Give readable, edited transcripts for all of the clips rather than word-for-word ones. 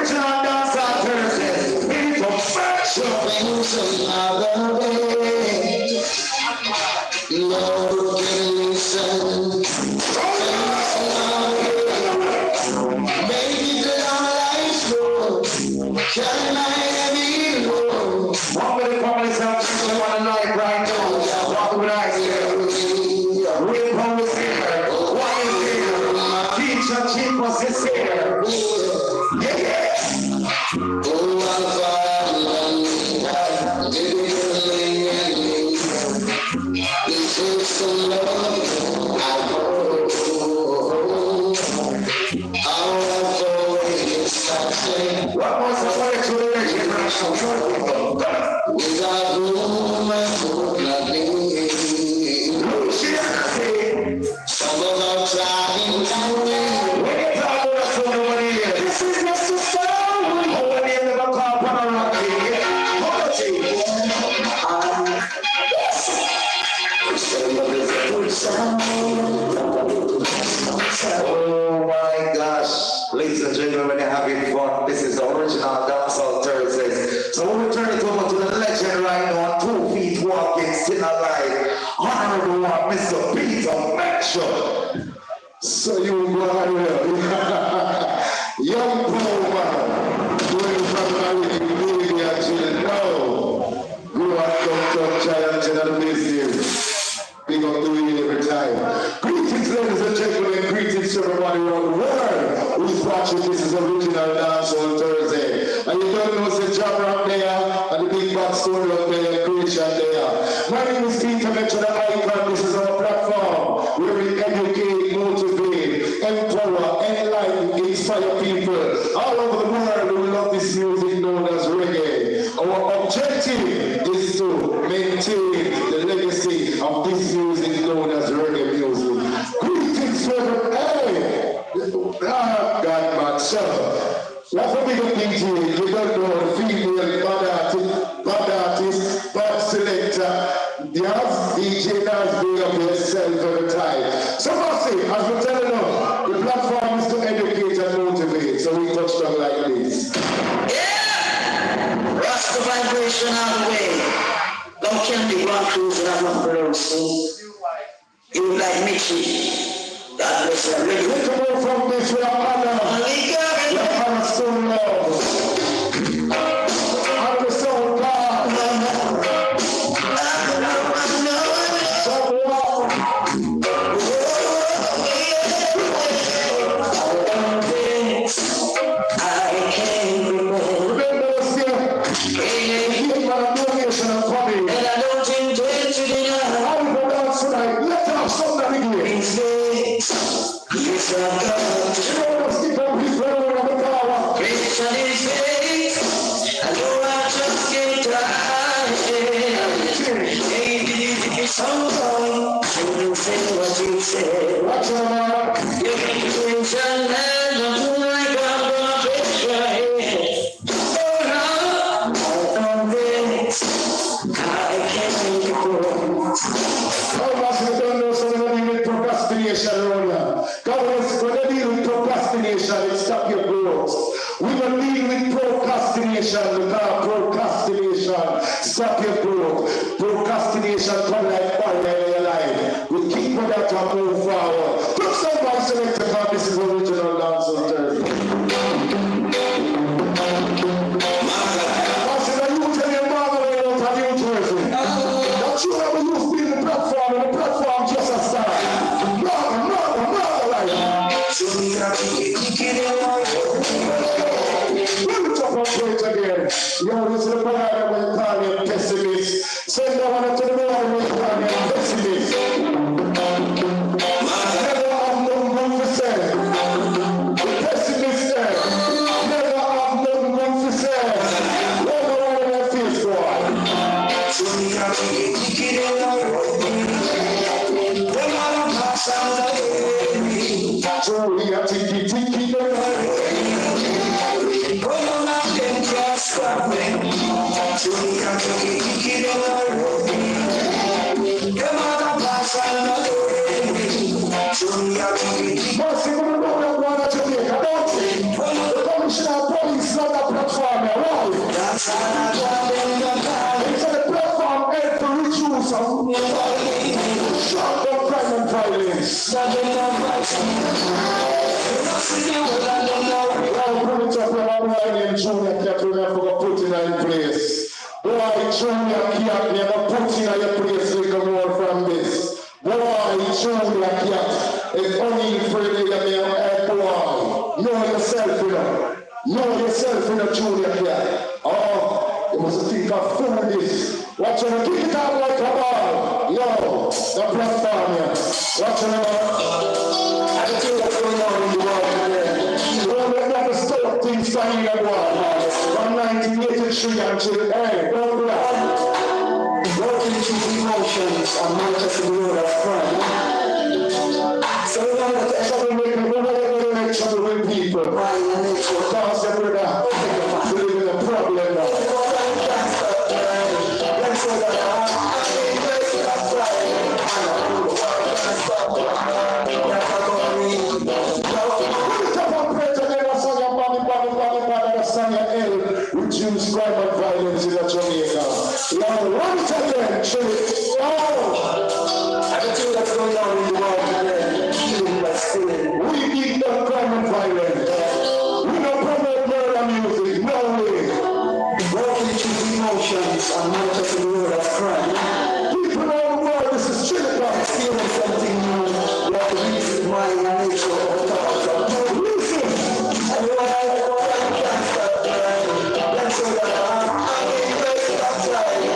Original dance on Thursday. Beat up special. Another day. Lord, can listen. Baby, that our life goes. Can I have you? What will the promise of people want to know it right now? What would I say? Real promise here. What is here? Teacher, chief was this here. Yeah. Oh, I'm fine. This is some love. What was the way to the generation? Without room and some of them trying to win. This is just a story. Oh, when you never call upon a rocky. Oh my gosh. Ladies and gentlemen, when you have it fun, this is the original Dancehall Thursdays. So we'll turn it over to the legend right now, 2 feet walking, still alive. Honorable one, Mr. Peter Metro. So you go ahead. Young Paul man, going from American baby until now. Go and come to challenge in the business. Big up doing it every time. Greetings, ladies and gentlemen. Greetings to everybody around the world who's watching. This is original Dancehall Thursday. And you don't know the job up there and the big back story up there, creation there. My name is Peter Metro, the icon. This is our platform where we educate, motivate, empower, enlighten, inspire people all over the world who love this music known as reggae. Our objective is to maintain the legacy of this music known as reggae music. Greetings, brother. Hey! God, man, sir. What's a big thing to you? You don't know the female bad artist, bad selector. Yes, DJ does big up yourself every time. So, Marcy, as we're telling you, the platform is to educate and motivate. So we touch them like this. Yeah! Rasta vibration all the way. Don't kill me, one cruise and I'm not below, so you like Mickey. God bless you. We come out from this with our honor. We have a stone love. And the soul God. So walk. I can't remember this year. And I don't intend to deny. I will go down tonight. Let us somebody do it. Yes, I got to show us people who's running on the power. Creation is faith. I know I just can't die. Maybe if you someone, you will say what you say. Watch out. You can creation and I'm like I'm gonna break your head. Oh no, I don't think I can't make it go. How much we don't know somebody with procrastination around here? God, when they deal with procrastination, it stop your growth. We don't deal with procrastination because procrastination stop your growth. Procrastination come like fire in your life. We keep on that and move forward. Put somebody select the car. This is original Dancehall Thursday. Don't you ever use the platform and the platform just a start. Mother, like. So we have to get it right. Let me talk about it again. Yo, this is the part that we call him pessimist. Send that one to the world and we call him pessimist. Never have no room to say. The pessimist there. Never have no room to say. Never want to let face go on. So we have to get it right. So we have to keep it right. Come on out and cross the way. So we have to keep it right. Come on and pass another way. So we have to keep it right. Most people don't know what to do. The commissioner of police Know yourself in a junior here. Oh, you must think of food this. Watch out, keep it out like a ball. Yo, the platform here. Watch out. I don't think what's going on in the world today. Don't let that stop things standing in the world. From 1983 until, hey, don't do that. Working through emotions and not just the word of crime. So we don't have to ever make trouble with people. Cause them with that. We live in a problem now. Reduce crime and violence in Jamaica. Now, once again, everything that's going on in the world today, killing by stealing. We need no crime and violence. We don't promote murder music, no way. Working through emotions and not just the word of crime. People all the world, this is Trinidad. Stealing something new, like the reason why in nature or thoughts of no reason. And you can't stop crying. Let's say that I mean, let's stop crying.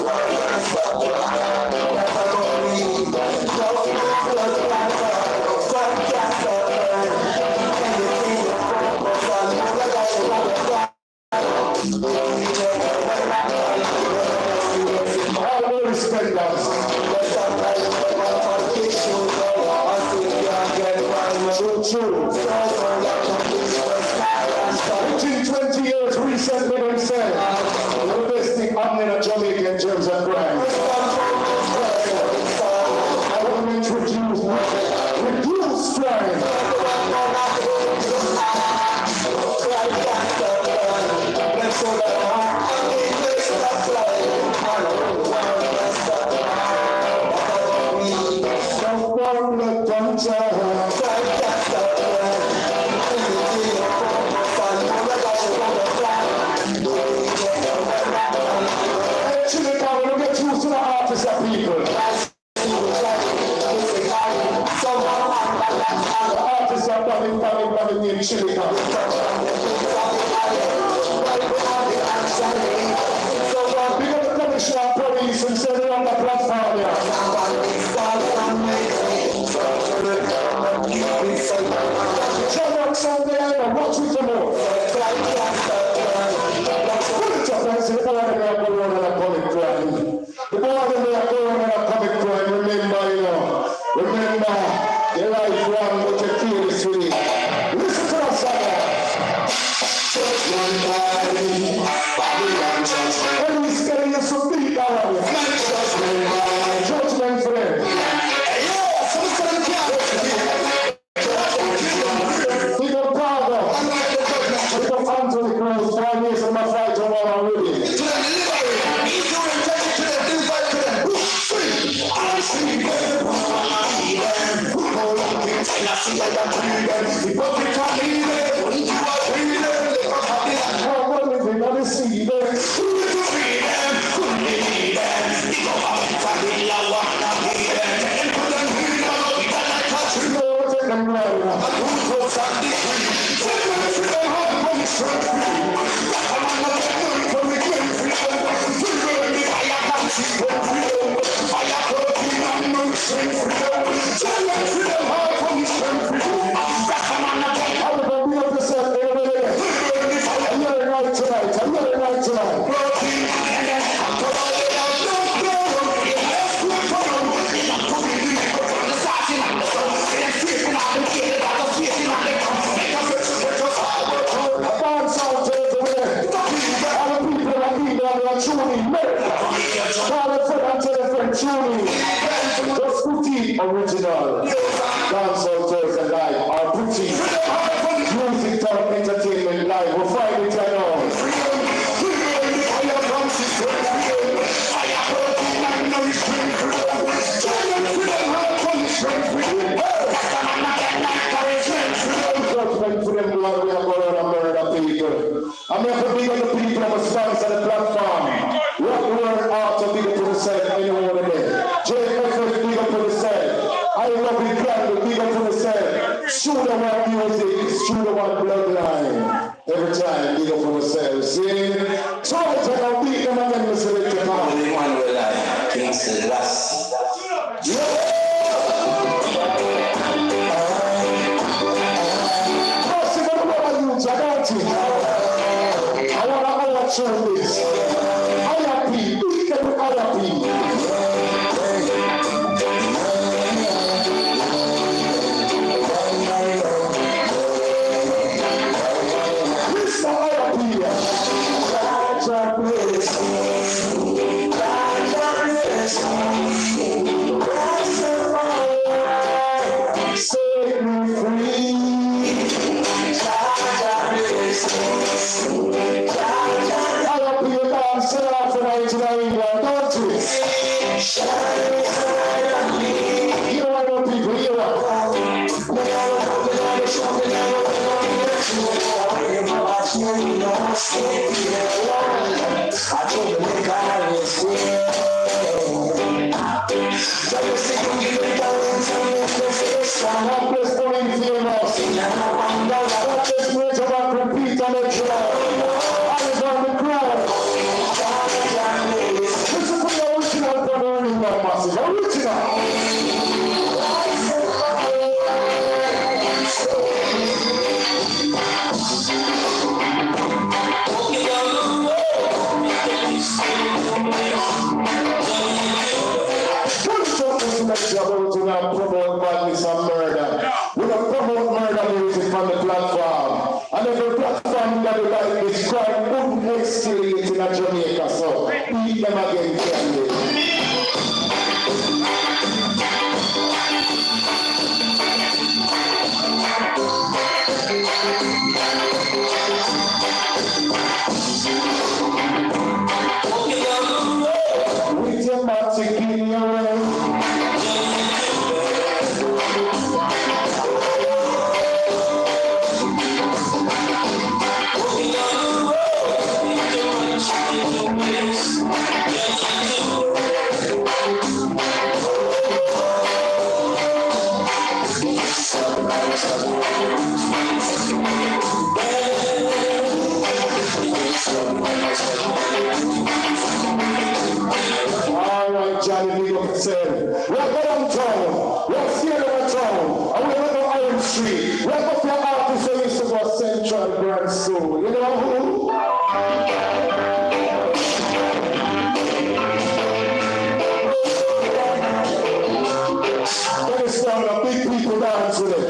I can't stop crying. Within 20 years, recently they said, the best thing happening in Jamaica in terms of crime. I want to introduce reduce crime. Chili Pop. So big up the commissioner police and say they're on the platform here. Sunday, I watch it tomorrow. Put it up and say the boy they are going on a comic crime. The boy they are going on a comic crime. Remember, you know. Remember, your life wrong, but you feel this way. Listen to us, just one body, Babylon judgment. And we scare you so big, all of you. Judgment for them. Big up Bravo. Big up Anthony Cruz. 5 years of my fight to one already. To them liberty. He's doing it to them. Do fight to them. Free. I see them. Hold on, I see I got freedom. The public can't leave it. When you are freedom, they come happy. How well is it? Let me see them. Who is the freedom? Couldn't be them. They go out and find it. I want to be them. And put them freedom. We got like touch. You know what's in them right now. But who goes out the free? Tell them if you don't have money, straight free. I'm on the money for the great freedom. Free will be by your hands. Freedom. By your protein and no strength freedom. Tell them freedom. Original dancehall tours and live are pretty music talk entertainment live. We'll find it right now. Judgment for them, Lord, we are going to murder people. I'm not going to be on the people on the sponsor the platform. What word out to be to the side anyone today. JFS big up to the side. I love it, big up to the side. Shoot the one music, shoot the one bloodline. Every time, big up for myself. See? So I take a beat them again, Mr. Selector. Only one will I, Kingston Lass. Yeah! I want to show this. IRP, big them IRP. Jamaica, so beat them again, Candy. With your magic in your way. Johnny big up himself. We're going town. We're still in town. And we're going to Iron Street. We're going to artists who used to go Central Grand School. You know who? Let us start a big people dance with it.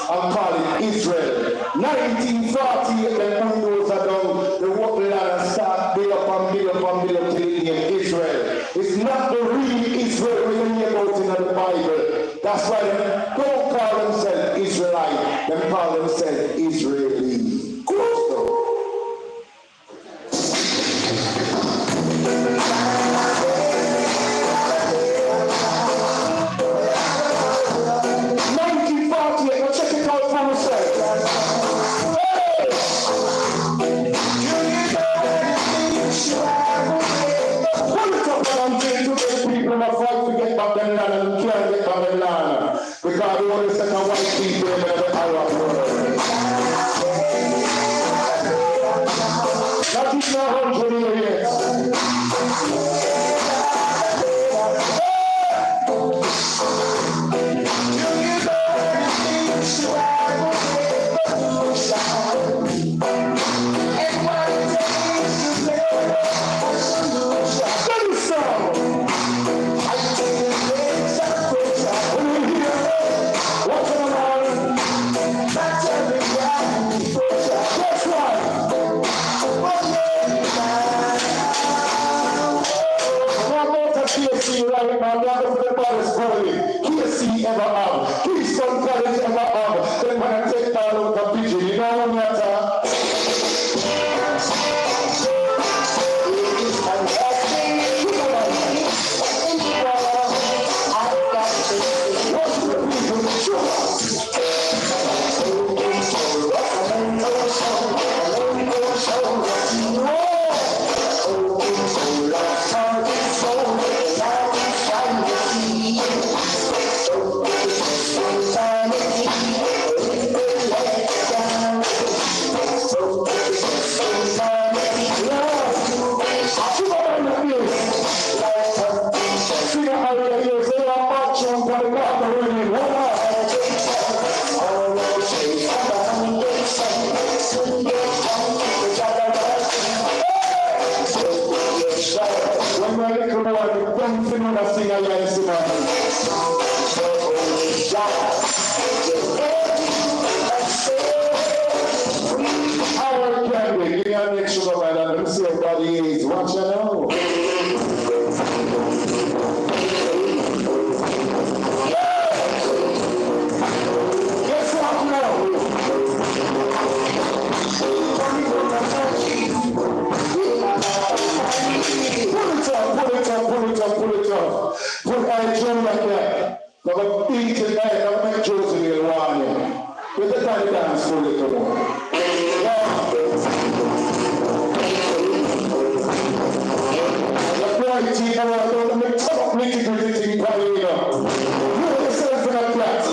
And call it Israel. 1948, when windows are down, the work land and start build up and build up and build up till it name Israel. It's not the real Israel we hear about in the Bible. That's why they don't call themselves Israelite. They call themselves Israeli. Good though. can't make sugar man and let me see how body is. Watch it now. Guess what now? Pull it up. Put I drum like that. Now I'm beating tonight, I'll make Josie will warn you. With the tiny dance, pull it up. The bright team around, don't make top nitty-gritty thing, Paulina. You know yourself in that class.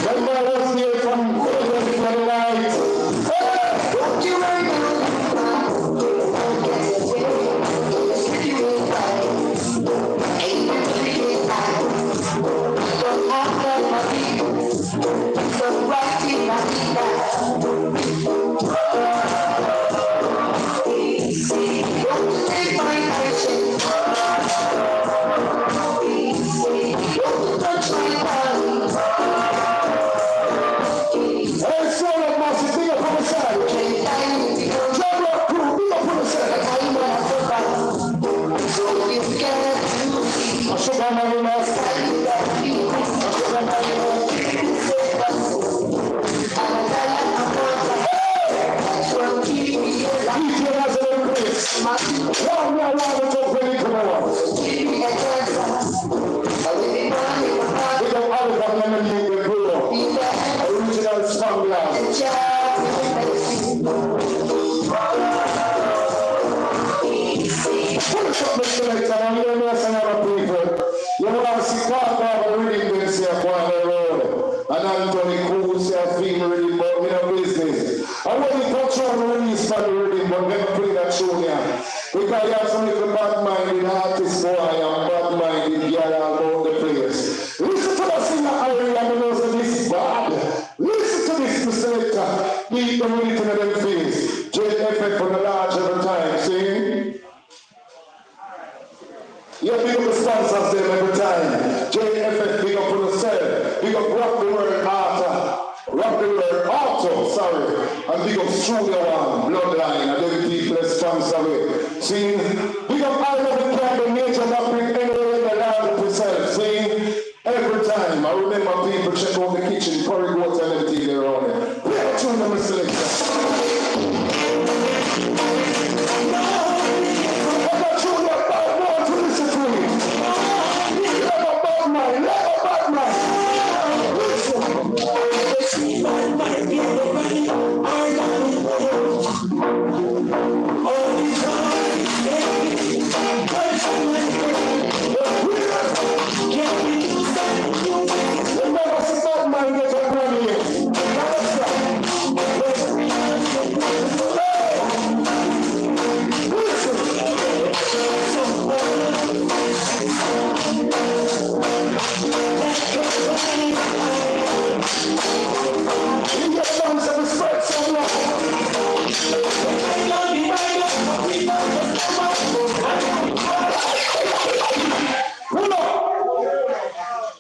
That man was here from the night. Don't you right now? Original Spangler. Selector, and you know some other people. You want to see Clark Barber reading this here on the road. And Anthony Cruz here film reading, but we have business. I want to touch on the release for the reading, but never play that show here. Because you have some little bad-minded artists boy and bad-minded girl all about the place. Listen to the singer Harry and you know so this is bad. Listen to this, Mr. Selector. Keep them reading to them face. JFF for the large every time, see? Yeah, big up the sponsors them every time. JFF, big up for yourself. Big up Rock the World Auto, sorry. And big up Studio One, Bloodline, and them people that sponsor it. See, big up all of the kind of nature that bring anywhere in the land of yourself. See, every time. I remember people check out the kitchen, curry goats and everything there on it. Play a tune, Mr. Selector.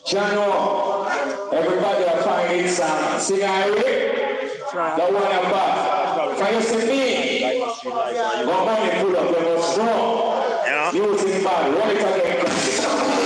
Jano, everybody are finding some sing Irish. The one above. Can you see me? Go on and pull up your most strong. Using bad. Roll it again.